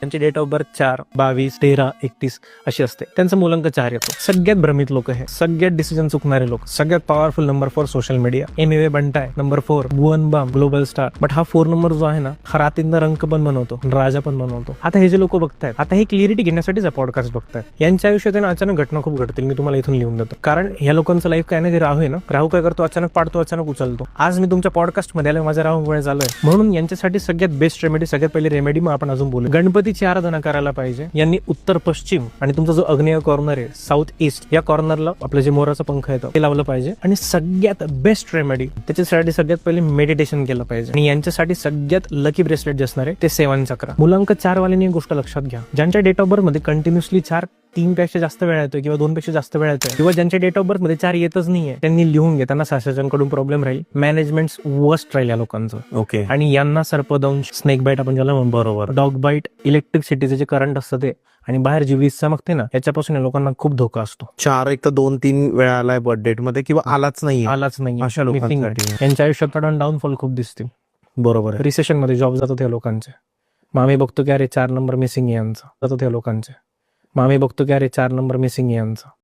त्यांची date of birth 4, 22, 13, 31 अशी असते. त्यांचा मूलांक 4 येतो. सगळ्यात भ्रमित लोक हे, सगळ्यात डिसिजन चुकणारे लोक, सगळ्यात powerful number 4 social media. Amway बंटाय number 4, Bhuvan Bam global star. But हा 4 नंबर जो आहे ना, हा रातींना रंक पण बनवतो, राजा पण बनवतो. आता हे जे लोक बघतायत, आता हे क्लिअरिटी घेण्यासाठीच पॉडकास्ट बघतायत. यांच्या आयुष्यात अचानक घटना खूप घडतील. मी तुम्हाला इथून लिहून देतो. कारण ह्या लोकांचं लाईफ काय नाही, राहू आहे ना, राहू काय करतो, अचानक पाडतो, अचानक उचलतो. आज मी तुमच्या पॉडकास्ट मध्ये आलो, माझा राहू वेळ झालोय. म्हणून यांच्यासाठी सगळ्यात बेस्ट रेमेडी, सगळ्यात पहिली रेमेडी मग आपण अजून बोलू. गणपतीची आराधना करायला पाहिजे. यांनी उत्तर पश्चिम आणि तुमचा जो आग्नेय कॉर्नर आहे, साऊथ ईस्ट, या कॉर्नरला आपलं जे मोराचं पंख येतं ते लावलं पाहिजे. आणि सगळ्यात बेस्ट रेमेडी त्याच्यासाठी सगळ्यात पहिले मेडिटेशन केलं पाहिजे. आणि यांच्यासाठी सगळ्यात लकी ब्रेसलेट जे असणार आहे ते 7 चक्र. मुलांक 4 वाल्यांनी एक गोष्ट लक्षात घ्या, ज्यांच्या डेट ऑफ बर्थ मध्ये कंटिन्युअसली 4 3 पेक्षा जास्त वेळा येतोय किंवा 2 पेक्षा जास्त वेळा येतोय, किंवा ज्यांच्या डेट ऑफ बर्थ मध्ये 4 येतच नाहीये, त्यांनी लिहून घे. त्यांना सासऱ्यांकडून प्रॉब्लेम राहील, मॅनेजमेंट वर्स्ट राहील या लोकांचं. ओके. आणि यांना सर्पदंश, स्नेक बाईट आपण ज्याला म्हणतो, बरोबर, डॉग बाईट, इलेक्ट्रिसिटीचे जे करंट असतं ते, आणि बाहेर जी वीज चमकते ना, याच्यापासून या लोकांना खूप धोका असतो. 4 एक तर 2-3 वेळा आलाय बर्थडे मध्ये किंवा आलाच नाही नाही अशा लोकांसाठी. यांच्या आयुष्यात डाऊनफॉल खूप दिसतील. बरोबर आहे. रिसेशन मध्ये जॉब जातो त्या लोकांचे. मग आम्ही बघतो की अरे 4 नंबर मिसिंग आहे यांचा, जातो त्या लोकांचे. मग आम्ही बघतो की अरे 4 नंबर मिसिंग आहे यांचा.